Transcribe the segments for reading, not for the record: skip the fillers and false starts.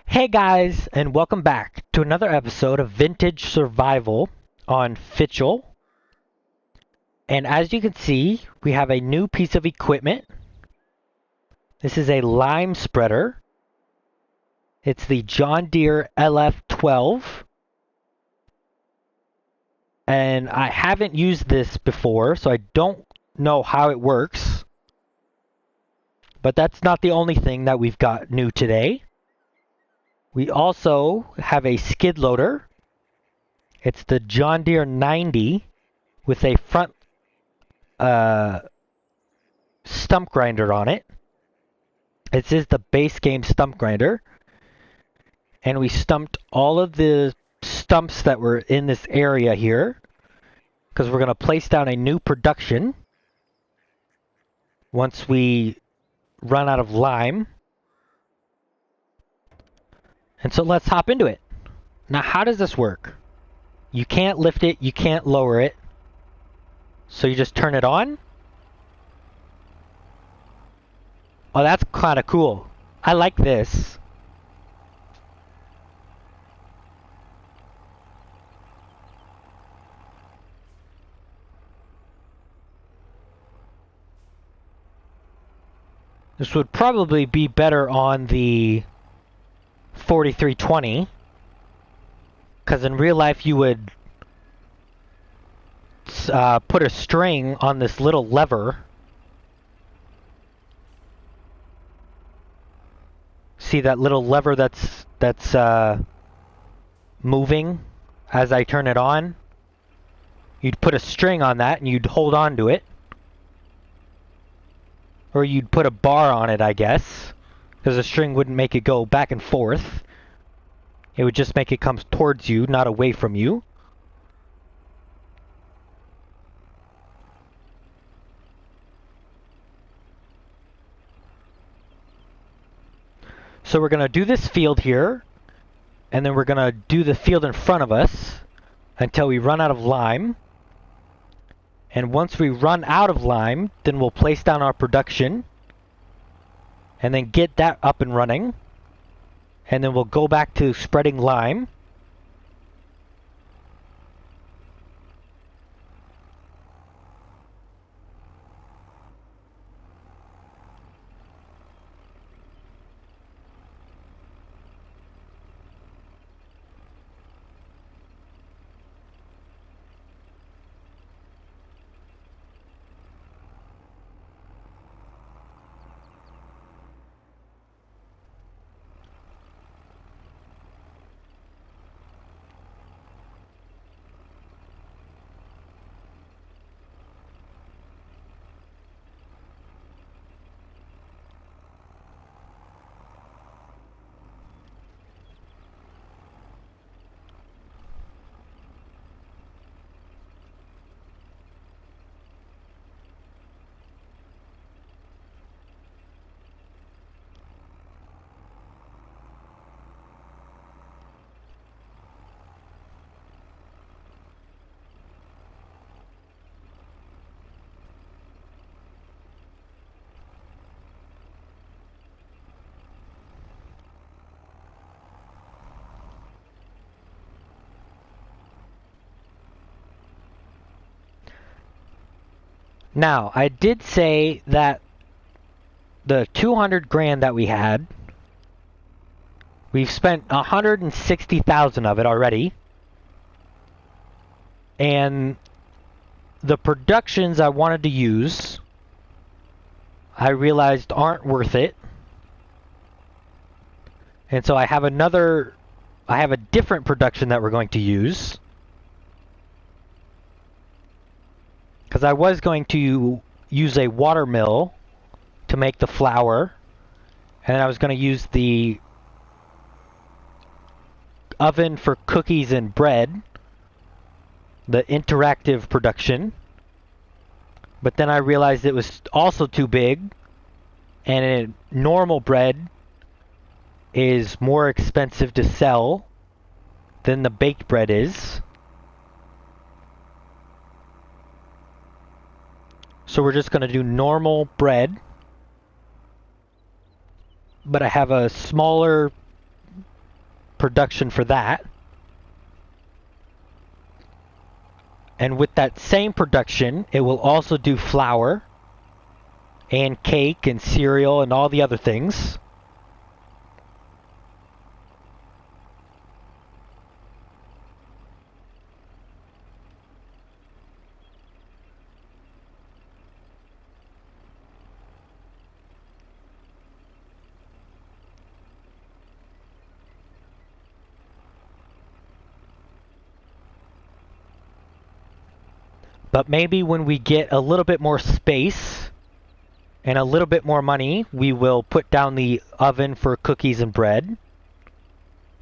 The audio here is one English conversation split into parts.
Hey guys, and welcome back to another episode of Vintage Survival on Fichthal. And as you can see, we have a new piece of equipment. This is a lime spreader. It's the John Deere LF12. And I haven't used this before, so I don't know how it works. But that's not the only thing that we've got new today. We also have a skid loader. It's the John Deere 90 with a front stump grinder on it. This is the base game stump grinder. And we stumped all of the stumps that were in this area here, because we're going to place down a new production once we run out of lime. And so let's hop into it. Now, how does this work? You can't lift it, you can't lower it. So you just turn it on. Oh, that's kind of cool. I like this. This would probably be better on the 4320, because in real life you would put a string on this little lever. See that little lever that's moving as I turn it on? You'd put a string on that and you'd hold on to it. Or you'd put a bar on it, I guess, because the string wouldn't make it go back and forth. It would just make it come towards you, not away from you. So we're going to do this field here, and then we're going to do the field in front of us until we run out of lime. And once we run out of lime, then we'll place down our production and then get that up and running. And then we'll go back to spreading lime. Now, I did say that the 200 grand that we had, we've spent 160,000 of it already. And the productions I wanted to use, I realized aren't worth it. And so I have a different production that we're going to use. Because I was going to use a water mill to make the flour, and then I was going to use the oven for cookies and bread, the interactive production. But then I realized it was also too big, and normal bread is more expensive to sell than the baked bread is. So we're just going to do normal bread. But I have a smaller production for that. And with that same production, it will also do flour and cake and cereal and all the other things. But maybe when we get a little bit more space and a little bit more money, we will put down the oven for cookies and bread.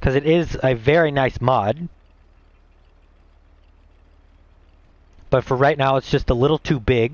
Because it is a very nice mod. But for right now, it's just a little too big.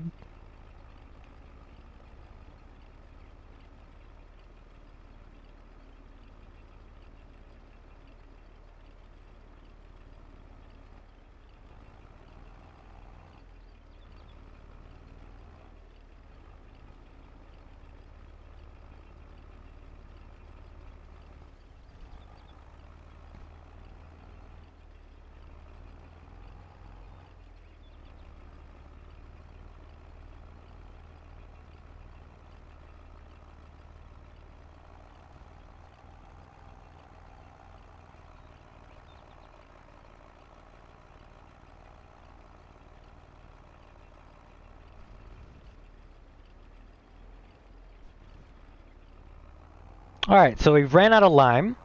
Alright, so we've ran out of lime.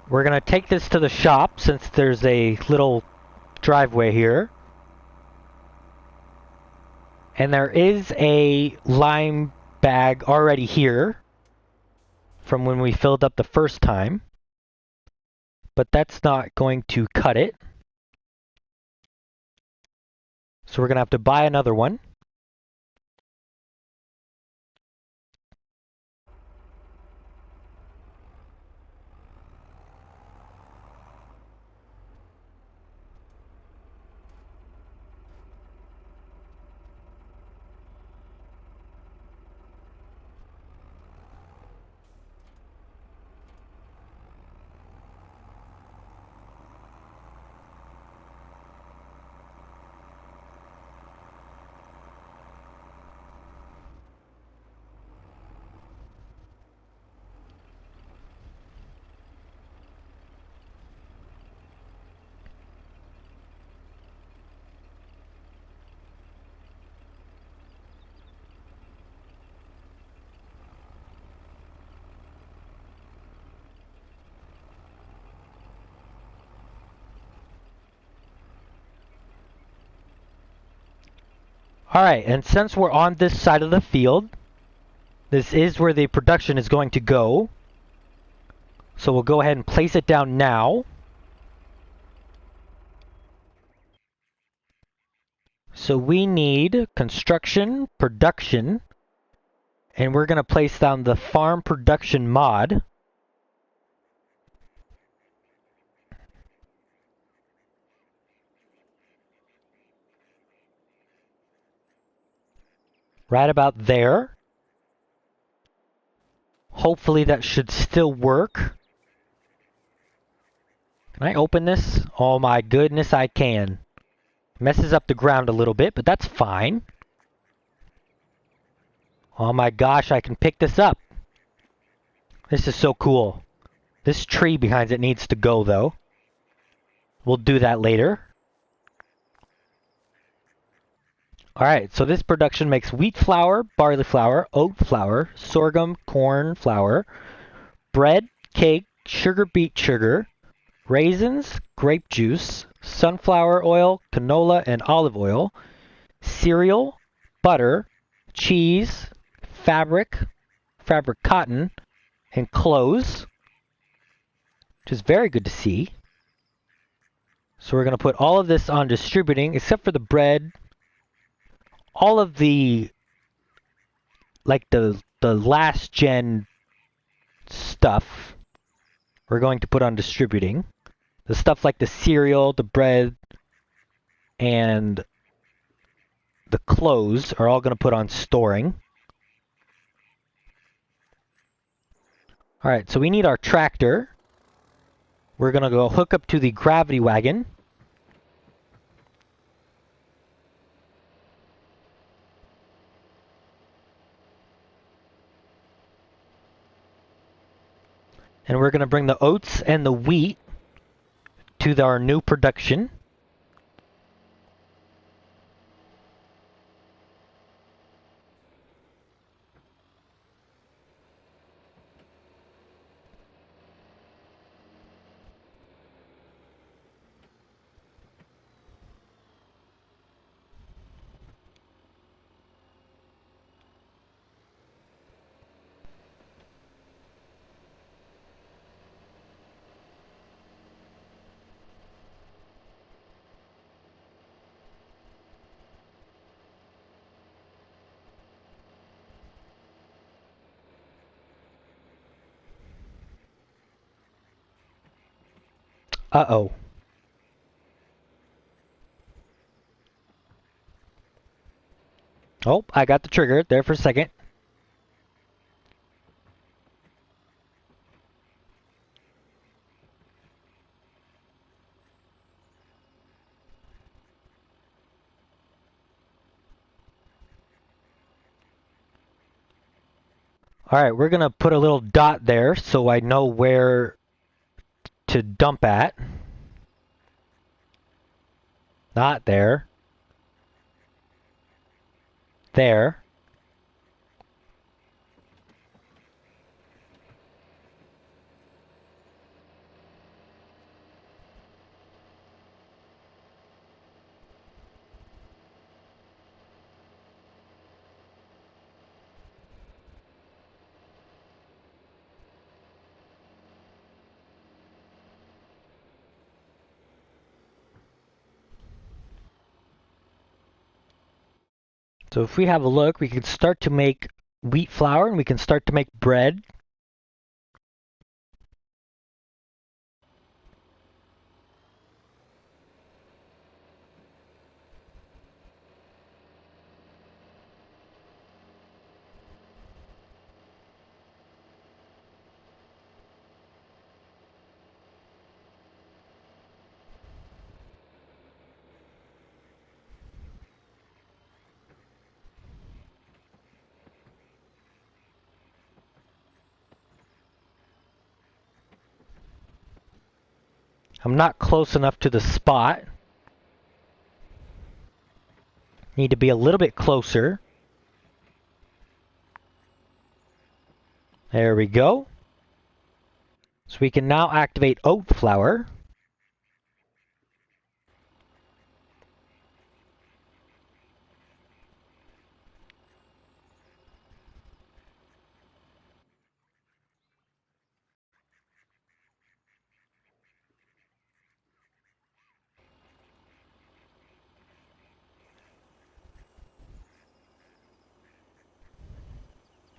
We're going to take this to the shop since there's a little driveway here. And there is a lime bag already here from when we filled up the first time. But that's not going to cut it. So we're going to have to buy another one. Alright, and since we're on this side of the field, this is where the production is going to go. So we'll go ahead and place it down now. So we need construction, production, and we're going to place down the farm production mod. Right about there. Hopefully that should still work. Can I open this? Oh my goodness, I can. Messes up the ground a little bit, but that's fine. Oh my gosh, I can pick this up. This is so cool. This tree behind it needs to go though. We'll do that later. Alright, so this production makes wheat flour, barley flour, oat flour, sorghum, corn flour, bread, cake, sugar beet sugar, raisins, grape juice, sunflower oil, canola, and olive oil, cereal, butter, cheese, fabric cotton, and clothes, which is very good to see. So we're going to put all of this on distributing, except for the bread. All of the, like the last gen stuff, we're going to put on distributing. The stuff like the cereal, the bread, and the clothes are all going to put on storing. Alright, so we need our tractor. We're gonna go hook up to the gravity wagon. And we're gonna bring the oats and the wheat to our new production. Uh-oh. Oh, I got the trigger there for a second. Alright, we're gonna put a little dot there so I know where to dump at. Not there. There. So if we have a look, we can start to make wheat flour and we can start to make bread. I'm not close enough to the spot. Need to be a little bit closer. There we go. So we can now activate oat flour.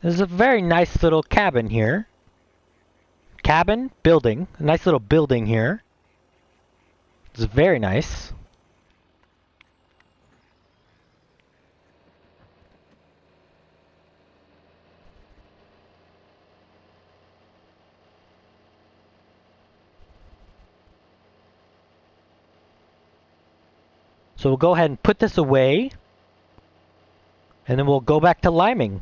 There's a very nice little cabin here. Cabin? Building. A nice little building here. It's very nice. So we'll go ahead and put this away. And then we'll go back to liming.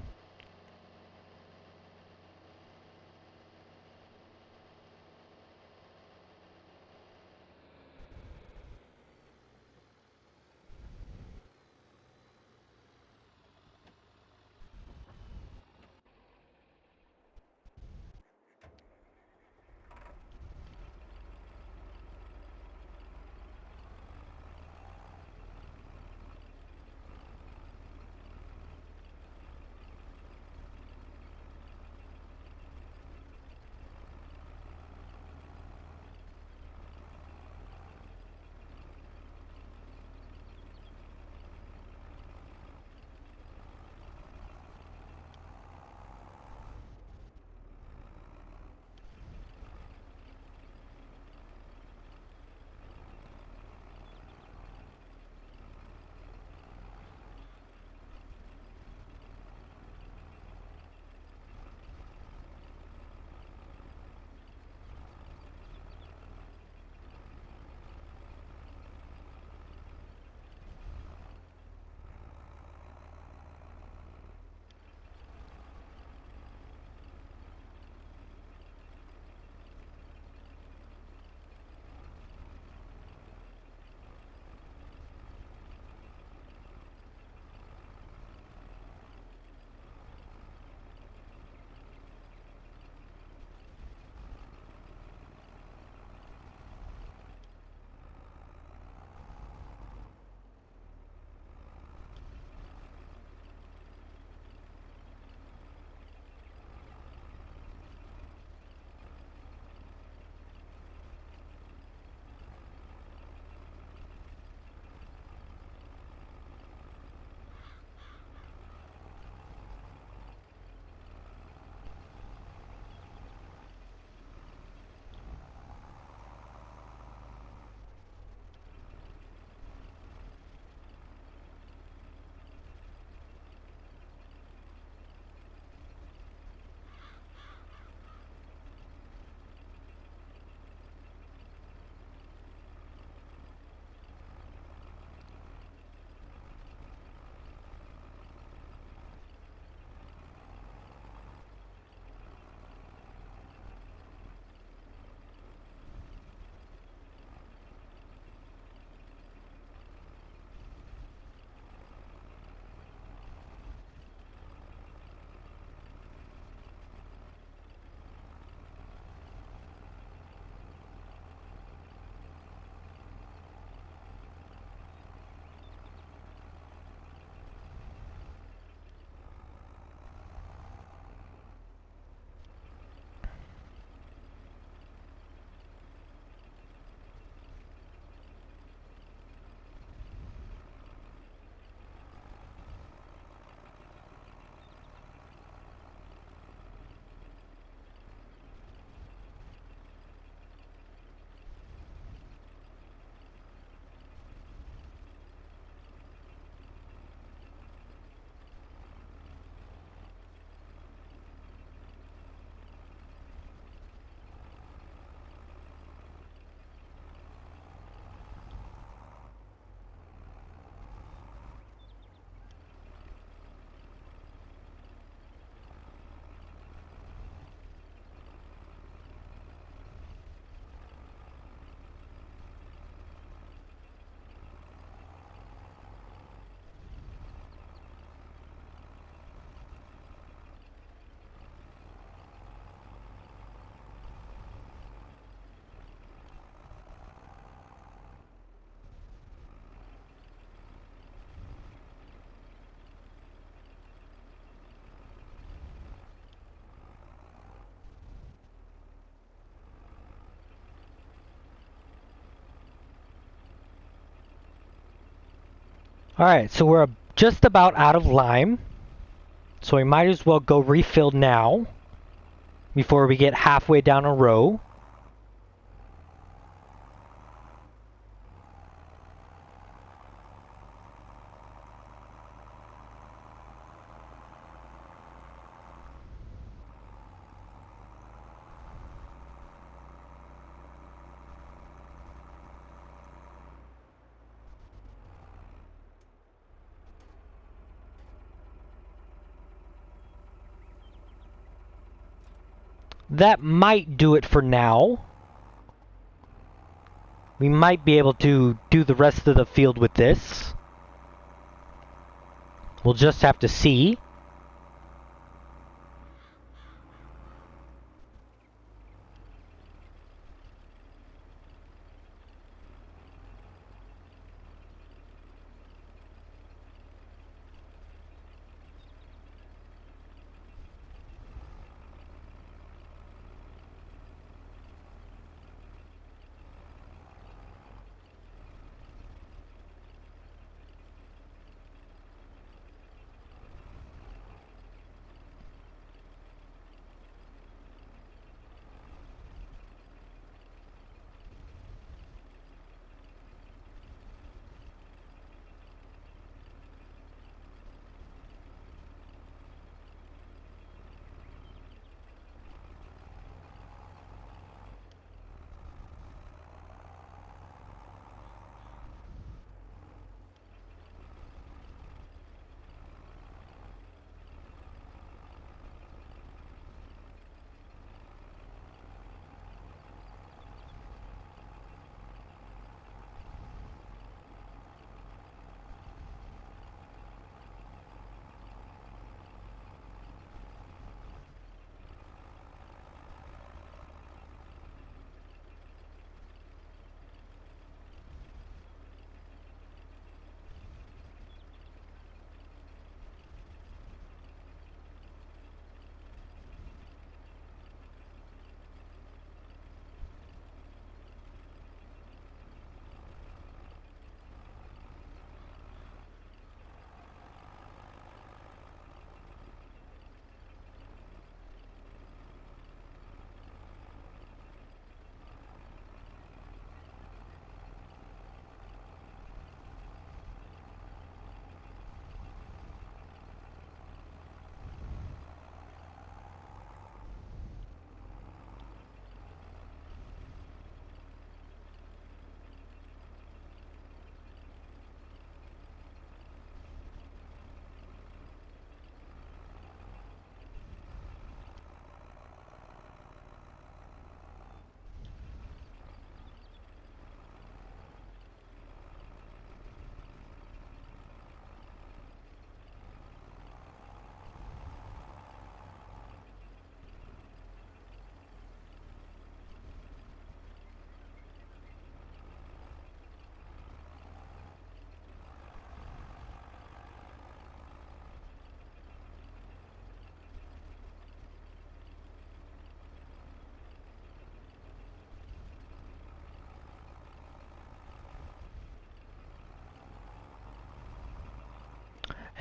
Alright, so we're just about out of lime. So we might as well go refill now before we get halfway down a row. That might do it for now. We might be able to do the rest of the field with this. We'll just have to see.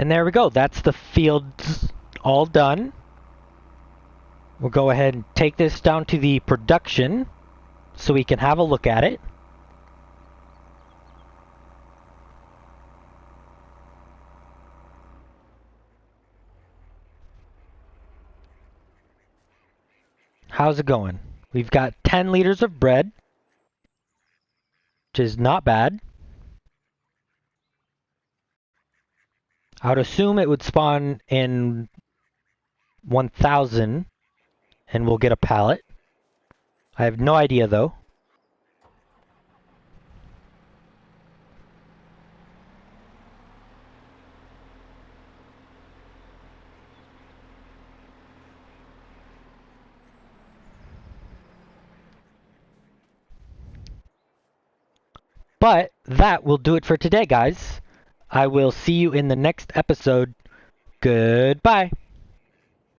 And there we go. That's the fields all done. We'll go ahead and take this down to the production so we can have a look at it. How's it going? We've got 10 liters of bread, which is not bad. I would assume it would spawn in 1,000 and we'll get a pallet. I have no idea though. But that will do it for today, guys. I will see you in the next episode. Goodbye.